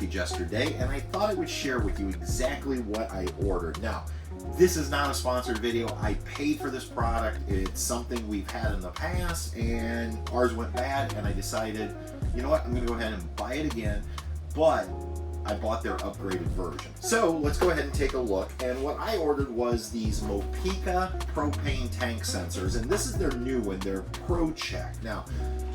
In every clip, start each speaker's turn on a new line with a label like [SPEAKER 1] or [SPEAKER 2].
[SPEAKER 1] package yesterday, and I thought I would share with you exactly what I ordered. Now, this is not a sponsored video. I paid for this product. It's something we've had in the past, and ours went bad, and I decided, you know what, I'm gonna go ahead and buy it again, but I bought their upgraded version. So let's go ahead and take a look. And what I ordered was these Mopeka propane tank sensors, and this is their new one, their Pro Check. Now,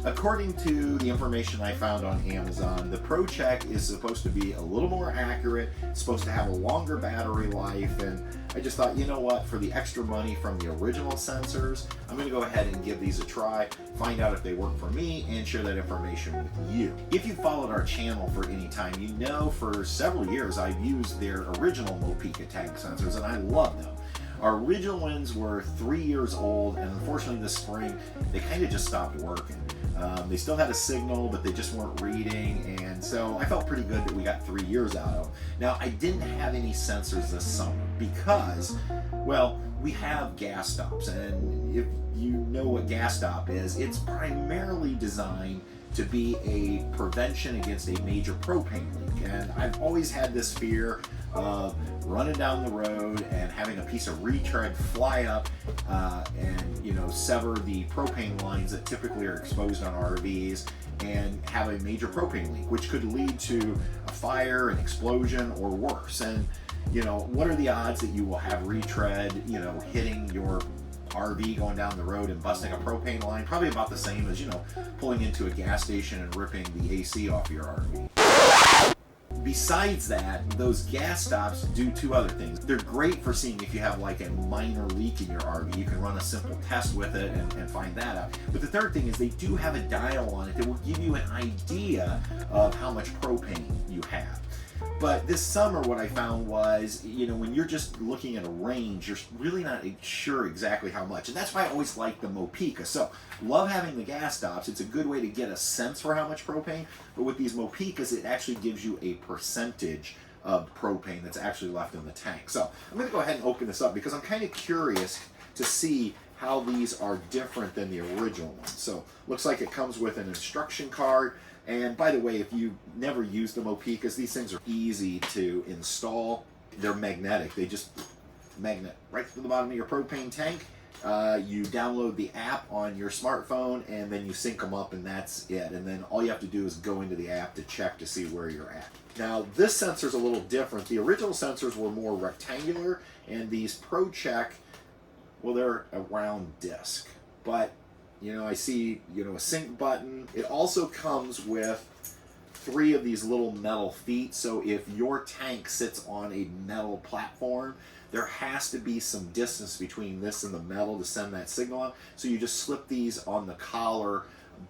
[SPEAKER 1] according to the information I found on Amazon, the Pro Check is supposed to be a little more accurate. It's supposed to have a longer battery life, and I just thought, you know what, for the extra money from the original sensors, I'm gonna go ahead and give these a try, find out if they work for me, and share that information with you. If you followed our channel for any time, you know for several years I've used their original Mopeka tank sensors, and I love them. Our original ones were 3 years old, and unfortunately this spring, they kind of just stopped working. They still had a signal, but they just weren't reading, and so I felt pretty good that we got 3 years out of them. Now, I didn't have any sensors this summer because, well, we have gas stops, and if you know what gas stop is, it's primarily designed to be a prevention against a major propane leak. And I've always had this fear of running down the road and having a piece of retread fly up and sever the propane lines that typically are exposed on RVs and have a major propane leak, which could lead to a fire, an explosion, or worse. And what are the odds that you will have retread hitting your RV going down the road and busting a propane line? Probably about the same as pulling into a gas station and ripping the AC off your RV. Besides that, those gas stops do two other things. They're great for seeing if you have like a minor leak in your RV. You can run a simple test with it and find that out. But the third thing is they do have a dial on it that will give you an idea of how much propane you have. But this summer what I found was, when you're just looking at a range, you're really not sure exactly how much. And that's why I always like the Mopeka. So, love having the gas stops. It's a good way to get a sense for how much propane. But with these Mopekas, it actually gives you a percentage of propane that's actually left in the tank. So, I'm going to go ahead and open this up because I'm kind of curious to see how these are different than the original ones. So, looks like it comes with an instruction card. And by the way, if you've never used the Mopekas, these things are easy to install. They're magnetic. They just magnet right to the bottom of your propane tank. You download the app on your smartphone, and then you sync them up, and that's it. And then all you have to do is go into the app to check to see where you're at. Now, this sensor is a little different. The original sensors were more rectangular, and these Pro Check, well, they're a round disc. But I see, a sync button. It also comes with 3 of these little metal feet. So if your tank sits on a metal platform, there has to be some distance between this and the metal to send that signal out. So you just slip these on the collar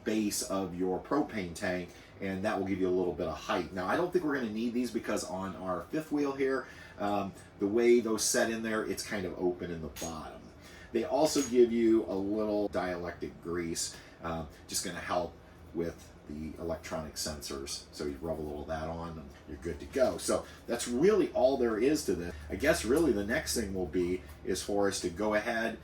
[SPEAKER 1] base of your propane tank, and that will give you a little bit of height. Now, I don't think we're going to need these because on our 5th wheel here, the way those set in there, it's kind of open in the bottom. They also give you a little dielectric grease, just going to help with the electronic sensors. So you rub a little of that on and you're good to go. So that's really all there is to this. I guess really the next thing will be is for us to go ahead,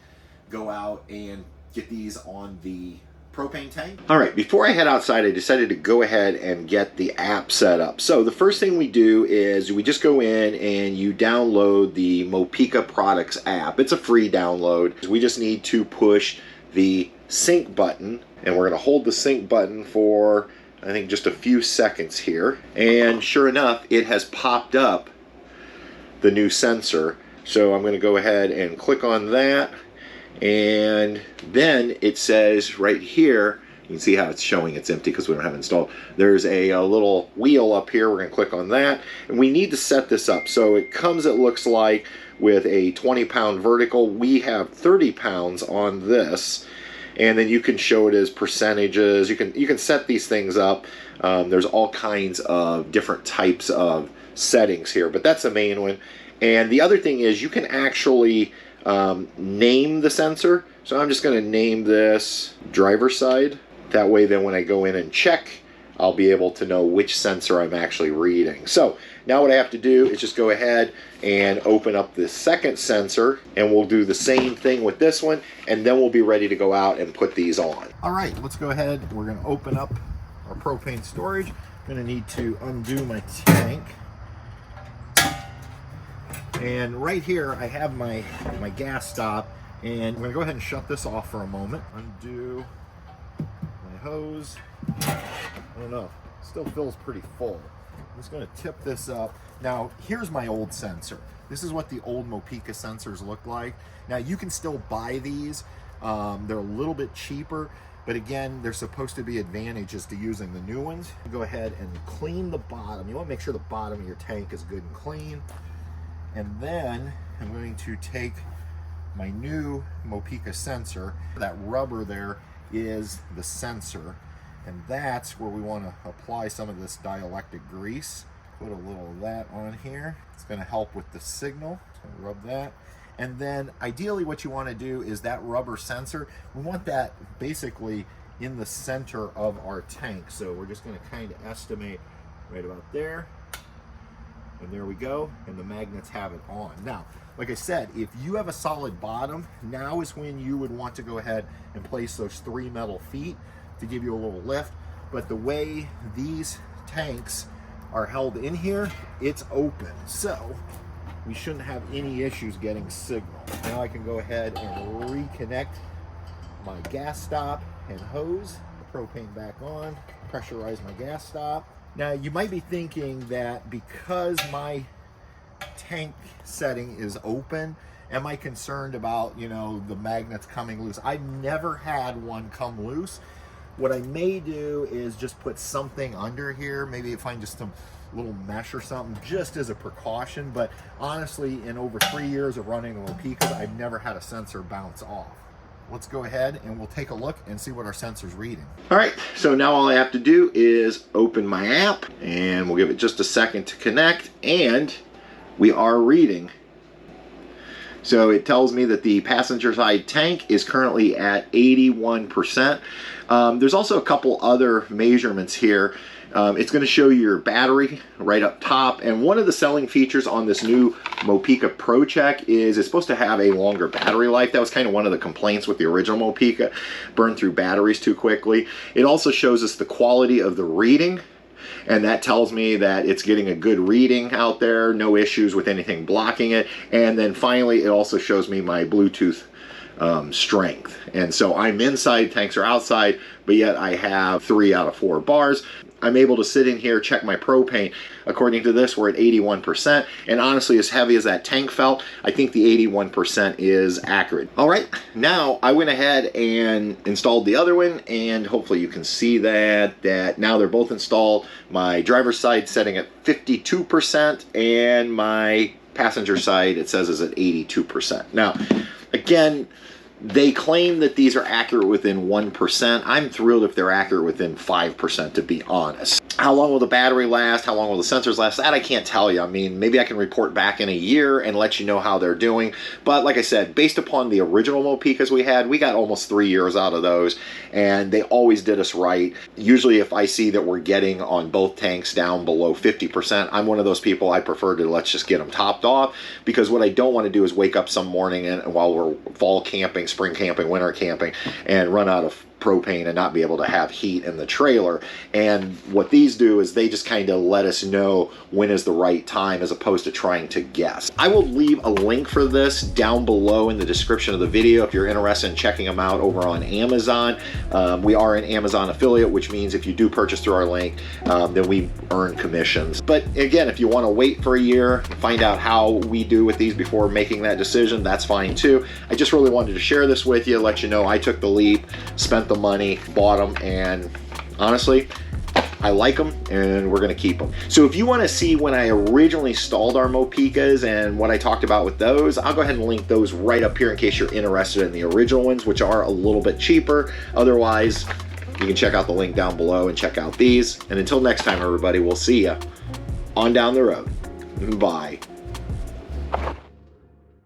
[SPEAKER 1] go out and get these on the propane tank. All right, before I head outside, I decided to go ahead and get the app set up. So the first thing we do is we just go in and you download the Mopeka Products app. It's a free download. We just need to push the sync button, and we're going to hold the sync button for, I think, just a few seconds here. And sure enough, it has popped up the new sensor. So I'm going to go ahead and click on that. And then it says right here, you can see how it's showing it's empty because we don't have it installed. There's a little wheel up here. We're going to click on that. And we need to set this up. So it comes, it looks like, with a 20-pound vertical. We have 30 pounds on this. And then you can show it as percentages. You can set these things up. There's all kinds of different types of settings here, but that's the main one. And the other thing is you can actually name the sensor. So I'm just going to name this driver's side. That way then when I go in and check, I'll be able to know which sensor I'm actually reading. So now what I have to do is just go ahead and open up the second sensor, and we'll do the same thing with this one, and then we'll be ready to go out and put these on. All right, let's go ahead. We're going to open up our propane storage. Gonna need to undo my tank. And right here I have my gas stop, and I'm gonna go ahead and shut this off for a moment. Undo my hose. I don't know, still feels pretty full. I'm just gonna tip this up. Now here's my old sensor. This is what the old Mopeka sensors look like. Now you can still buy these. They're a little bit cheaper, but again, there's supposed to be advantages to using the new ones. Go ahead and clean the bottom. You want to make sure the bottom of your tank is good and clean. And then I'm going to take my new Mopeka sensor. That rubber there is the sensor, and that's where we want to apply some of this dielectric grease. Put a little of that on here. It's going to help with the signal. So rub that. And then ideally what you want to do is that rubber sensor, we want that basically in the center of our tank. So we're just going to kind of estimate right about there. And there we go. And the magnets have it on. Now, like I said, if you have a solid bottom, now is when you would want to go ahead and place those 3 metal feet to give you a little lift. But the way these tanks are held in here, it's open. So we shouldn't have any issues getting signal. Now I can go ahead and reconnect my gas stop and hose. The propane back on, pressurize my gas stop. Now you might be thinking that because my tank setting is open, am I concerned about, you know, the magnets coming loose? I've never had one come loose. What I may do is just put something under here, maybe find just some little mesh or something, just as a precaution. But honestly, in over 3 years of running the Mopekas, I've never had a sensor bounce off. Let's go ahead and we'll take a look and see what our sensor's reading. All right, so now all I have to do is open my app, and we'll give it just a second to connect, and we are reading. So it tells me that the passenger side tank is currently at 81%. There's also a couple other measurements here. It's going to show your battery right up top, and one of the selling features on this new Mopeka Pro Check is it's supposed to have a longer battery life. That was kind of one of the complaints with the original Mopeka, burned through batteries too quickly. It also shows us the quality of the reading, and that tells me that it's getting a good reading out there, no issues with anything blocking it. And then finally, it also shows me my Bluetooth strength. And so I'm inside, tanks are outside, but yet I have 3 out of 4 bars. I'm able to sit in here, check my propane. According to this, we're at 81%. And honestly, as heavy as that tank felt, I think the 81% is accurate. All right, now I went ahead and installed the other one, and hopefully you can see that now they're both installed. My driver's side setting at 52%, and my passenger side, it says, is at 82%. Now, again, they claim that these are accurate within 1%. I'm thrilled if they're accurate within 5%, to be honest. How long will the battery last? How long will the sensors last? That I can't tell you. I mean, maybe I can report back in a year and let you know how they're doing. But like I said, based upon the original Mopekas we had, we got almost 3 years out of those, and they always did us right. Usually if I see that we're getting on both tanks down below 50%, I'm one of those people, I prefer to let's just get them topped off, because what I don't want to do is wake up some morning and while we're fall camping, spring camping, winter camping, and run out of propane and not be able to have heat in the trailer. And what these do is they just kind of let us know when is the right time, as opposed to trying to guess. I will leave a link for this down below in the description of the video if you're interested in checking them out over on Amazon. We are an Amazon affiliate, which means if you do purchase through our link, then we earn commissions. But again, if you want to wait for a year and find out how we do with these before making that decision, that's fine too. I just really wanted to share this with you, let you know I took the leap, spent the money, bought them, and honestly, I like them, and we're going to keep them. So if you want to see when I originally installed our Mopekas and what I talked about with those, I'll go ahead and link those right up here in case you're interested in the original ones, which are a little bit cheaper. Otherwise, you can check out the link down below and check out these. And until next time, everybody, we'll see you on down the road. Bye.